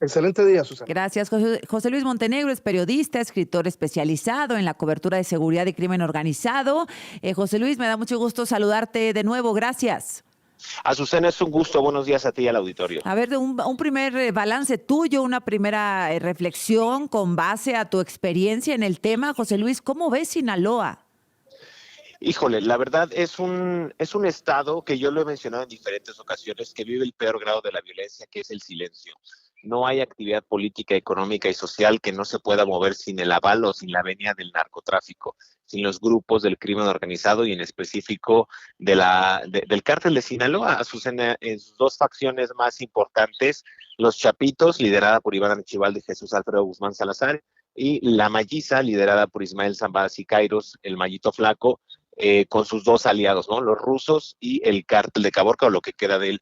Excelente día, Susana. Gracias. José Luis Montenegro es periodista, escritor especializado en la cobertura de seguridad y crimen organizado. José Luis, me da mucho gusto saludarte de nuevo. Gracias. Azucena, es un gusto. Buenos días a ti y al auditorio. A ver, un primer balance tuyo, una primera reflexión con base a tu experiencia en el tema. José Luis, ¿cómo ves Sinaloa? Híjole, la verdad es un estado que yo lo he mencionado en diferentes ocasiones, que vive el peor grado de la violencia, que es el silencio. No hay actividad política, económica y social que no se pueda mover sin el aval o sin la venia del narcotráfico, sin los grupos del crimen organizado y en específico del cártel de Sinaloa, Azucena, en sus dos facciones más importantes, los Chapitos, liderada por Iván Archibalde y Jesús Alfredo Guzmán Salazar, y la Malliza, liderada por Ismael Zambada Sicairos, el Mallito Flaco, con sus dos aliados, ¿no? Los rusos y el cártel de Caborca, o lo que queda de él.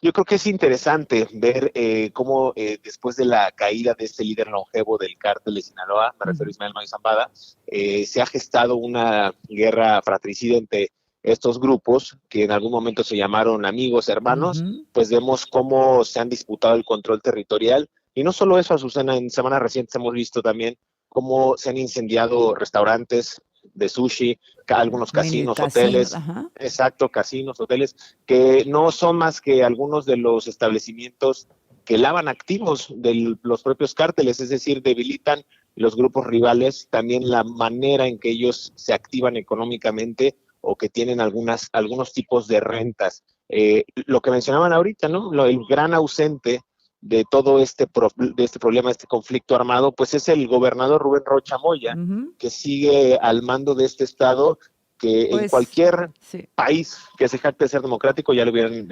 Yo creo que es interesante ver cómo después de la caída de este líder longevo del cártel de Sinaloa, me refiero a Ismael Mayo Zambada, se ha gestado una guerra fratricida entre estos grupos que en algún momento se llamaron amigos, hermanos. Pues vemos cómo se han disputado el control territorial. Y no solo eso, Azucena, en semanas recientes hemos visto también cómo se han incendiado restaurantes de sushi, algunos casinos, hoteles, exacto, casinos, hoteles, que no son más que algunos de los establecimientos que lavan activos de los propios cárteles, es decir, debilitan los grupos rivales, también la manera en que ellos se activan económicamente o que tienen algunos tipos de rentas. Lo que mencionaban ahorita, ¿no? El gran ausente de todo este problema, este conflicto armado, pues es el gobernador Rubén Rocha Moya, que sigue al mando de este estado, que pues, en cualquier país que se jacte de ser democrático ya lo hubieran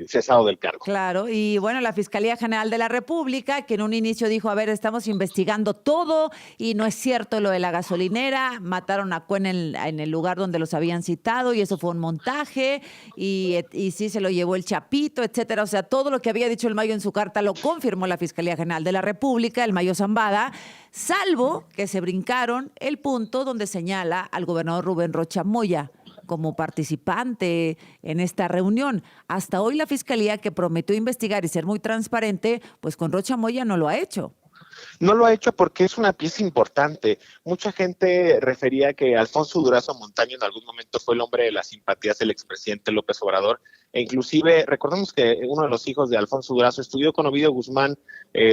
cesado del cargo. Claro, y bueno, la Fiscalía General de la República, que en un inicio dijo, a ver, estamos investigando todo y no es cierto lo de la gasolinera, mataron a Cuen en el lugar donde los habían citado y eso fue un montaje y sí se lo llevó el Chapito, etcétera. O sea, todo lo que había dicho el Mayo en su carta lo confirmó la Fiscalía General de la República, el Mayo Zambada, salvo que se brincaron el punto donde señala al gobernador Rubén Rocha Moya como participante en esta reunión. Hasta hoy la Fiscalía, que prometió investigar y ser muy transparente, pues con Rocha Moya no lo ha hecho. No lo ha hecho porque es una pieza importante. Mucha gente refería que Alfonso Durazo Montaño en algún momento fue el hombre de las simpatías del expresidente López Obrador, e inclusive recordemos que uno de los hijos de Alfonso Durazo estudió con Ovidio Guzmán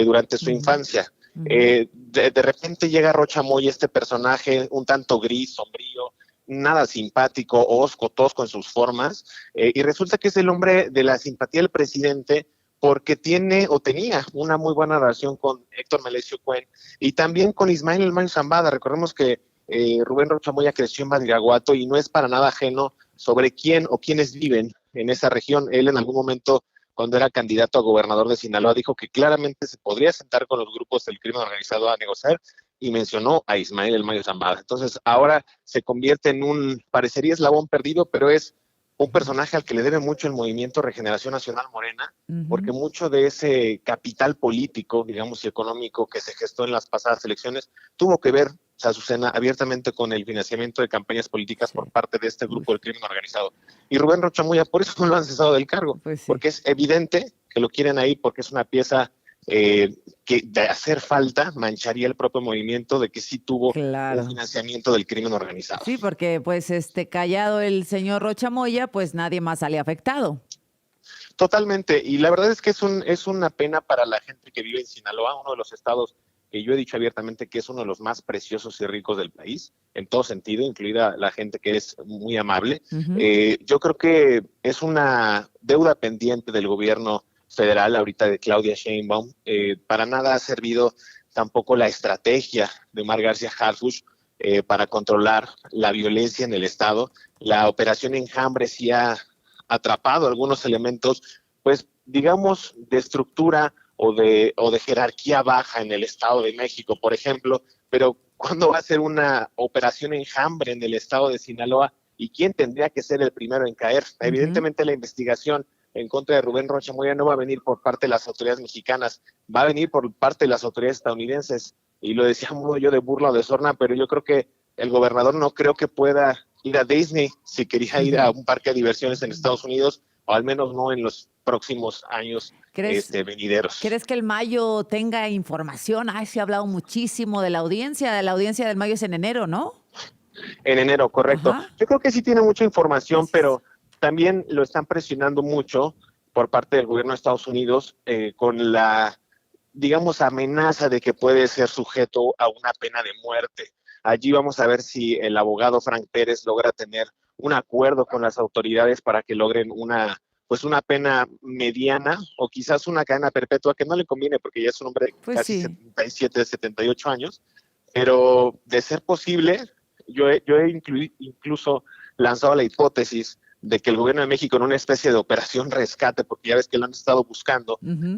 durante su infancia. De repente llega Rocha Moya, este personaje un tanto gris, sombrío, nada simpático, hosco, tosco en sus formas, y resulta que es el hombre de la simpatía del presidente porque tiene o tenía una muy buena relación con Héctor Melesio Cuen y también con Ismael El Mayo Zambada. Recordemos que Rubén Rocha Moya creció en Badiraguato y no es para nada ajeno sobre quién o quiénes viven en esa región. Él en algún momento, cuando era candidato a gobernador de Sinaloa, dijo que claramente se podría sentar con los grupos del crimen organizado a negociar y mencionó a Ismael El Mayo Zambada. Entonces ahora se convierte en parecería eslabón perdido, pero es un personaje al que le debe mucho el movimiento Regeneración Nacional Morena, porque mucho de ese capital político, digamos, y económico que se gestó en las pasadas elecciones, tuvo que ver, Azucena, abiertamente con el financiamiento de campañas políticas por parte de este grupo del crimen organizado. Y Rubén Rocha Moya, por eso no lo han cesado del cargo, porque es evidente que lo quieren ahí, porque es una pieza que de hacer falta mancharía el propio movimiento de que sí tuvo un financiamiento del crimen organizado. Sí, porque pues callado el señor Rocha Moya, pues nadie más sale afectado. Totalmente, y la verdad es que es una pena para la gente que vive en Sinaloa, uno de los estados que yo he dicho abiertamente que es uno de los más preciosos y ricos del país, en todo sentido, incluida la gente que es muy amable. Yo creo que es una deuda pendiente del gobierno federal ahorita de Claudia Sheinbaum. Para nada ha servido tampoco la estrategia de Omar García Harfuch para controlar la violencia en el estado. La operación Enjambre sí ha atrapado algunos elementos, pues digamos, de estructura o de jerarquía baja en el Estado de México, por ejemplo, pero ¿cuándo va a ser una operación Enjambre en el estado de Sinaloa? ¿Y quién tendría que ser el primero en caer? Evidentemente la investigación en contra de Rubén Rocha Moya no va a venir por parte de las autoridades mexicanas, va a venir por parte de las autoridades estadounidenses. Y lo decía modo yo de burla o de sorna, pero yo creo que el gobernador no creo que pueda ir a Disney si quería ir a un parque de diversiones en Estados Unidos, o al menos no en los próximos años venideros. ¿Crees que el Mayo tenga información? Ay, se ha hablado muchísimo de la audiencia del Mayo es en enero, ¿no? En enero, correcto. Ajá. Yo creo que sí tiene mucha información, Gracias. pero también lo están presionando mucho por parte del gobierno de Estados Unidos con la, digamos, amenaza de que puede ser sujeto a una pena de muerte. Allí vamos a ver si el abogado Frank Pérez logra tener un acuerdo con las autoridades para que logren una pena mediana o quizás una cadena perpetua, que no le conviene porque ya es un hombre de Pues casi sí. 77, 78 años, pero de ser posible, yo he incluso lanzado la hipótesis de que el gobierno de México, en una especie de operación rescate, porque ya ves que lo han estado buscando, Ujú.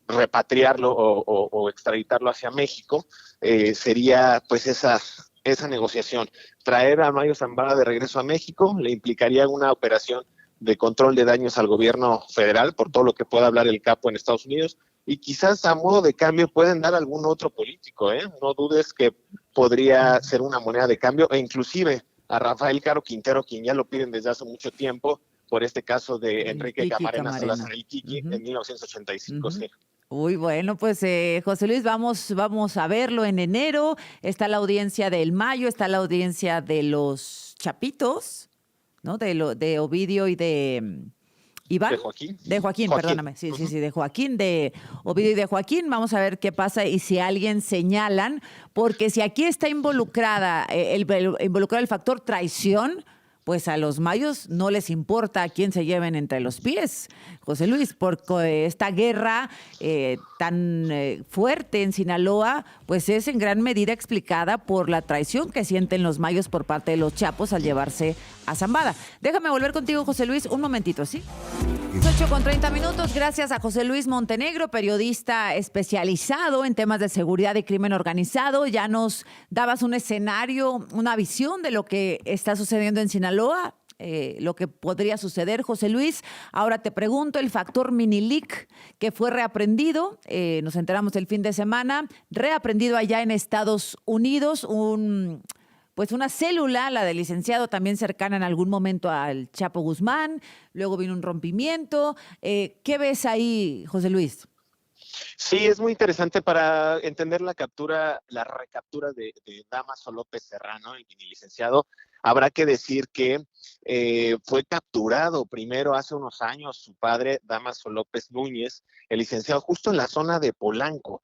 repatriarlo o extraditarlo hacia México, sería pues esa negociación. Traer a Mayo Zambada de regreso a México le implicaría una operación de control de daños al gobierno federal por todo lo que pueda hablar el capo en Estados Unidos, y quizás a modo de cambio pueden dar algún otro político, ¿eh? No dudes que podría ser una moneda de cambio, e inclusive a Rafael Caro Quintero, quien ya lo piden desde hace mucho tiempo, por este caso de El Enrique Kiki Camarena Camarena. Salazar, el Kiki, Ujú. en 1985, Ujú. sí. Uy, bueno, pues José Luis, vamos a verlo en enero. Está la audiencia del Mayo, está la audiencia de los Chapitos, ¿no? De Ovidio y de Iván. ¿De Joaquín? De Joaquín, Joaquín. perdóname. Sí, sí, Uh-huh. sí, de Joaquín, de Ovidio y de Joaquín. Vamos a ver qué pasa y si alguien señalan, porque si aquí está involucrada, involucrado el factor traición, pues a los mayos no les importa a quién se lleven entre los pies, José Luis, porque esta guerra tan fuerte en Sinaloa, pues es en gran medida explicada por la traición que sienten los mayos por parte de los chapos al llevarse a Zambada. Déjame volver contigo, José Luis, un momentito, ¿sí? 8:30. Gracias a José Luis Montenegro, periodista especializado en temas de seguridad y crimen organizado. Ya nos dabas un escenario, una visión de lo que está sucediendo en Sinaloa, lo que podría suceder, José Luis. Ahora te pregunto, el factor Minilic, que fue reaprendido, nos enteramos el fin de semana, reaprendido allá en Estados Unidos, pues una célula, la del licenciado, también cercana en algún momento al Chapo Guzmán, luego vino un rompimiento. ¿Qué ves ahí, José Luis? Sí, es muy interesante para entender la recaptura de Dámaso López Serrano, el mini licenciado. Habrá que decir que fue capturado primero hace unos años su padre, Dámaso López Núñez, el licenciado, justo en la zona de Polanco,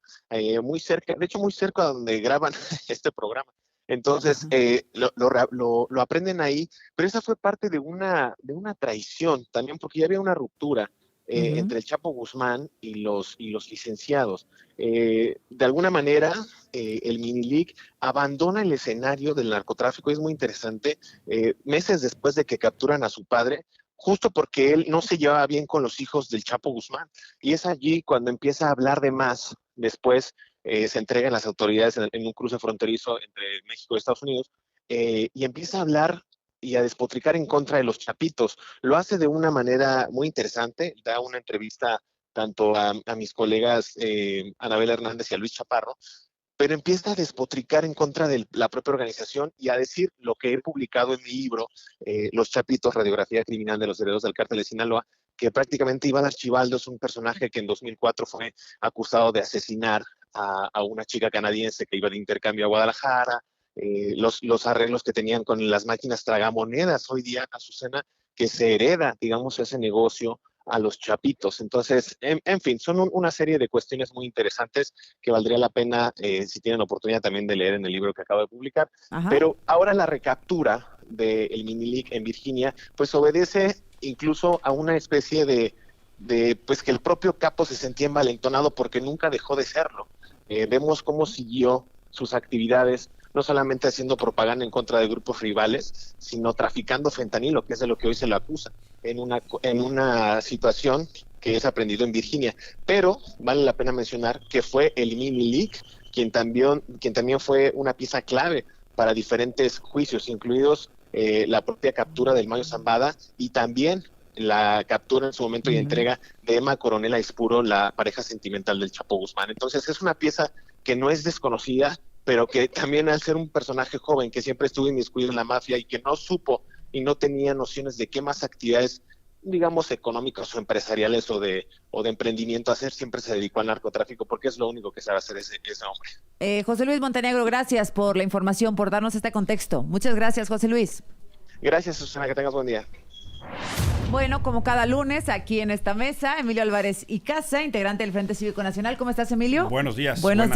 muy cerca, de hecho muy cerca de donde graban este programa. Entonces, lo aprenden ahí, pero esa fue parte de una traición también, porque ya había una ruptura entre el Chapo Guzmán y los licenciados. De alguna manera, el Minilic abandona el escenario del narcotráfico, es muy interesante, meses después de que capturan a su padre, justo porque él no se llevaba bien con los hijos del Chapo Guzmán. Y es allí cuando empieza a hablar de más. Después se entregan las autoridades en un cruce fronterizo entre México y Estados Unidos, y empieza a hablar y a despotricar en contra de los chapitos. Lo hace de una manera muy interesante, da una entrevista tanto a mis colegas Anabel Hernández y a Luis Chaparro, pero empieza a despotricar en contra de la propia organización y a decir lo que he publicado en mi libro, Los Chapitos, radiografía criminal de los herederos del cártel de Sinaloa, que prácticamente Iván Archibaldo es un personaje que en 2004 fue acusado de asesinar a una chica canadiense que iba de intercambio a Guadalajara, los arreglos que tenían con las máquinas tragamonedas hoy día, Azucena, que se hereda, digamos, ese negocio a los chapitos. Entonces, en fin, son una serie de cuestiones muy interesantes que valdría la pena, si tienen oportunidad también de leer en el libro que acabo de publicar. Ajá. Pero ahora la recaptura del Minilic en Virginia, pues obedece incluso a una especie de pues que el propio capo se sentía envalentonado porque nunca dejó de serlo. Vemos cómo siguió sus actividades, no solamente haciendo propaganda en contra de grupos rivales, sino traficando fentanilo, que es de lo que hoy se lo acusa, en una situación que es aprendido en Virginia. Pero vale la pena mencionar que fue el Minilic quien también fue una pieza clave para diferentes juicios, incluidos la propia captura del Mayo Zambada y también la captura en su momento y entrega de Emma Coronel Aispuro, la pareja sentimental del Chapo Guzmán. Entonces es una pieza que no es desconocida, pero que también al ser un personaje joven que siempre estuvo inmiscuido en la mafia y que no supo y no tenía nociones de qué más actividades digamos, económicos o empresariales o de emprendimiento hacer, siempre se dedicó al narcotráfico porque es lo único que sabe hacer ese hombre. José Luis Montenegro, gracias por la información, por darnos este contexto. Muchas gracias, José Luis. Gracias, Susana, que tengas buen día. Bueno, como cada lunes, aquí en esta mesa, Emilio Álvarez y Casa, integrante del Frente Cívico Nacional. ¿Cómo estás, Emilio? Buenos días. Buenos días.